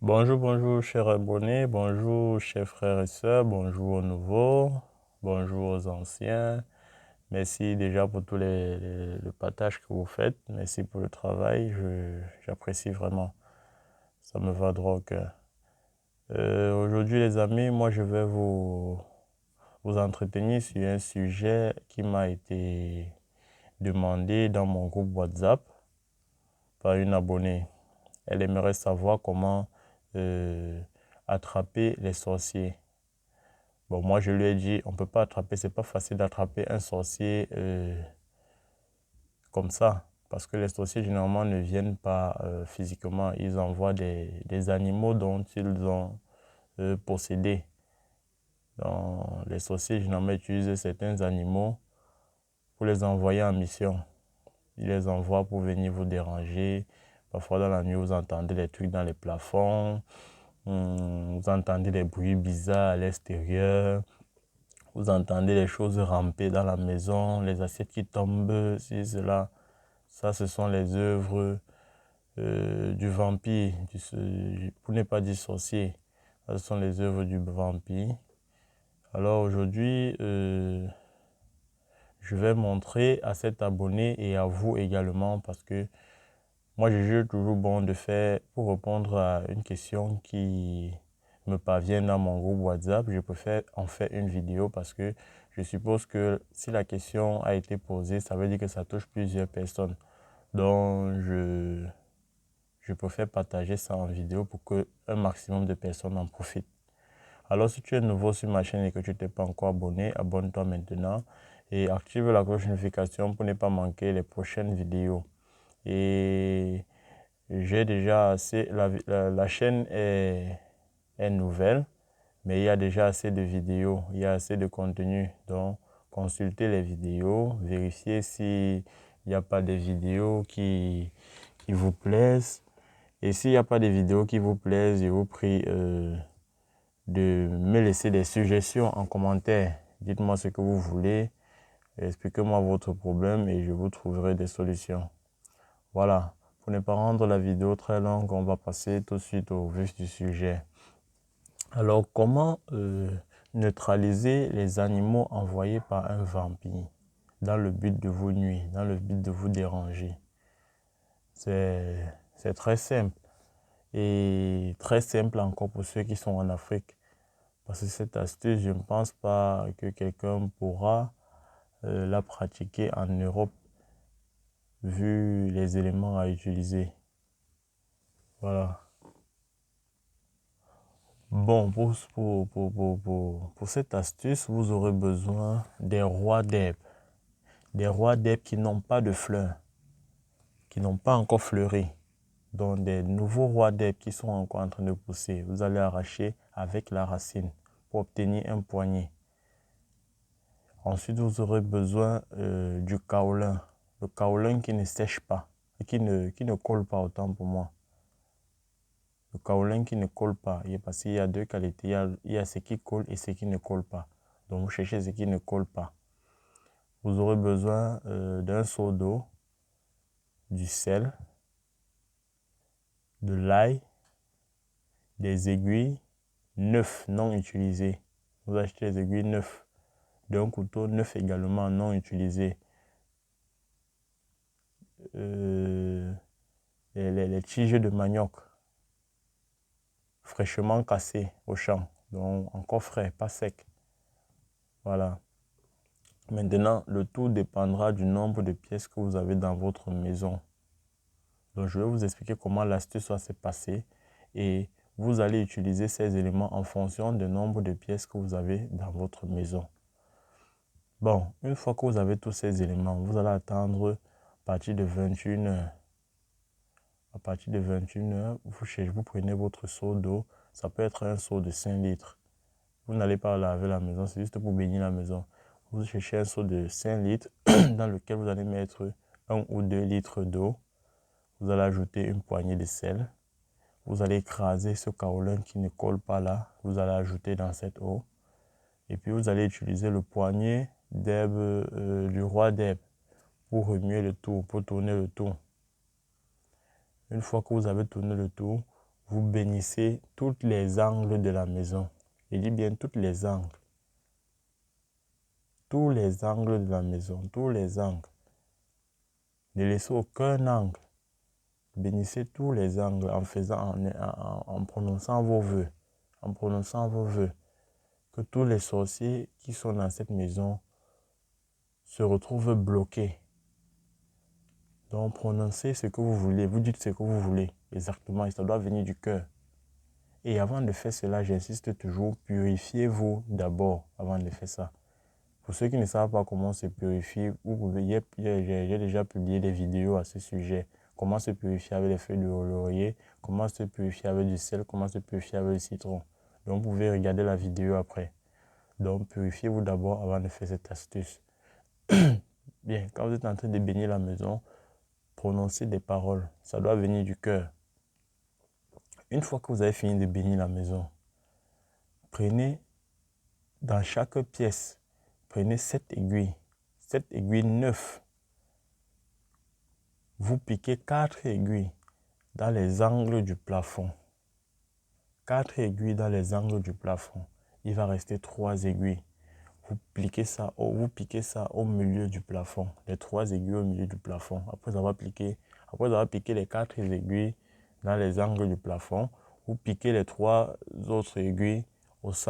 Bonjour, bonjour, chers abonnés, bonjour, chers frères et sœurs, bonjour aux nouveaux, bonjour aux anciens. Merci déjà pour le partage que vous faites. Merci pour le travail, j'apprécie vraiment. Ça me va droit au cœur. Aujourd'hui, les amis, moi, je vais vous entretenir sur un sujet qui m'a été demandé dans mon groupe WhatsApp par une abonnée. Elle aimerait savoir comment attraper les sorciers. Bon, moi, je lui ai dit, on ne peut pas attraper, c'est pas facile d'attraper un sorcier comme ça. Parce que les sorciers, généralement, ne viennent pas physiquement. Ils envoient des animaux dont ils ont possédé. Donc, les sorciers, généralement, utilisent certains animaux pour les envoyer en mission. Ils les envoient pour venir vous déranger. Parfois, dans la nuit, vous entendez des trucs dans les plafonds. Vous entendez des bruits bizarres à l'extérieur. Vous entendez les choses ramper dans la maison, les assiettes qui tombent, si cela. Ça, ce sont les œuvres du vampire, pour ne pas dire sorcier. Ça, ce sont les œuvres du vampire. Alors aujourd'hui, je vais montrer à cet abonné et à vous également parce que moi, je juge toujours bon de faire, pour répondre à une question qui me parvient dans mon groupe WhatsApp, je préfère en faire une vidéo parce que je suppose que si la question a été posée, ça veut dire que ça touche plusieurs personnes. Donc, je préfère partager ça en vidéo pour que un maximum de personnes en profitent. Alors, si tu es nouveau sur ma chaîne et que tu t'es pas encore abonné, abonne-toi maintenant et active la cloche de notification pour ne pas manquer les prochaines vidéos. Et j'ai déjà assez, la chaîne est nouvelle, mais il y a déjà assez de vidéos, il y a assez de contenu. Donc, consultez les vidéos, vérifiez s'il n'y a pas de vidéos qui vous plaisent. Et s'il n'y a pas de vidéos qui vous plaisent, je vous prie de me laisser des suggestions en commentaire. Dites-moi ce que vous voulez, expliquez-moi votre problème et je vous trouverai des solutions. Voilà, pour ne pas rendre la vidéo très longue, on va passer tout de suite au vif du sujet. Alors, comment neutraliser les animaux envoyés par un vampire dans le but de vous nuire, dans le but de vous déranger? C'est très simple et très simple encore pour ceux qui sont en Afrique. Parce que cette astuce, je ne pense pas que quelqu'un pourra la pratiquer en Europe vu les éléments à utiliser. Voilà. Bon, pour cette astuce, vous aurez besoin des rois d'herbe. Des rois d'herbe qui n'ont pas de fleurs, qui n'ont pas encore fleuri. Donc des nouveaux rois d'herbe qui sont encore en train de pousser. Vous allez arracher avec la racine pour obtenir un poignet. Ensuite, vous aurez besoin du kaolin. Le kaolin qui ne sèche pas, qui ne colle pas autant pour moi. Le kaolin qui ne colle pas, parce qu'il y a deux qualités. Il y a ce qui colle et ce qui ne colle pas. Donc, vous cherchez ce qui ne colle pas. Vous aurez besoin d'un seau d'eau, du sel, de l'ail, des aiguilles neufs non utilisées. Vous achetez les aiguilles neufs, d'un couteau neuf également non utilisé. Les tiges de manioc fraîchement cassées au champ, donc encore frais, pas sec. Voilà. Maintenant, le tout dépendra du nombre de pièces que vous avez dans votre maison. Donc, je vais vous expliquer comment l'astuce va se passer et vous allez utiliser ces éléments en fonction du nombre de pièces que vous avez dans votre maison. Bon, une fois que vous avez tous ces éléments, vous allez attendre à partir de 21 heures. À partir de 21 heures, vous prenez votre seau d'eau. Ça peut être un seau de 5 litres. Vous n'allez pas laver la maison, c'est juste pour baigner la maison. Vous cherchez un seau de 5 litres dans lequel vous allez mettre 1 ou 2 litres d'eau. Vous allez ajouter une poignée de sel. Vous allez écraser ce kaolin qui ne colle pas là. Vous allez ajouter dans cette eau. Et puis vous allez utiliser le poignet d'herbe du roi d'herbe pour remuer le tout, pour tourner le tout. Une fois que vous avez tourné le tout, vous bénissez tous les angles de la maison. Je dis bien tous les angles. Tous les angles de la maison, tous les angles. Ne laissez aucun angle. Bénissez tous les angles en prononçant vos vœux. En prononçant vos vœux. Que tous les sorciers qui sont dans cette maison se retrouvent bloqués. Donc prononcez ce que vous voulez. Vous dites ce que vous voulez. Exactement. Et ça doit venir du cœur. Et avant de faire cela, j'insiste toujours, purifiez-vous d'abord avant de faire ça. Pour ceux qui ne savent pas comment se purifier, j'ai déjà publié des vidéos à ce sujet. Comment se purifier avec les feuilles de laurier, comment se purifier avec du sel, comment se purifier avec le citron. Donc vous pouvez regarder la vidéo après. Donc purifiez-vous d'abord avant de faire cette astuce. Bien, quand vous êtes en train de bénir la maison, prononcez des paroles. Ça doit venir du cœur. Une fois que vous avez fini de bénir la maison, prenez dans chaque pièce, prenez 7 aiguilles neuves. Vous piquez 4 aiguilles dans les angles du plafond. 4 aiguilles dans les angles du plafond. Il va rester 3 aiguilles. Vous piquez ça au milieu du plafond. Les 3 aiguilles au milieu du plafond. Après avoir piqué les 4 aiguilles dans les angles du plafond, vous piquez les 3 autres aiguilles au centre.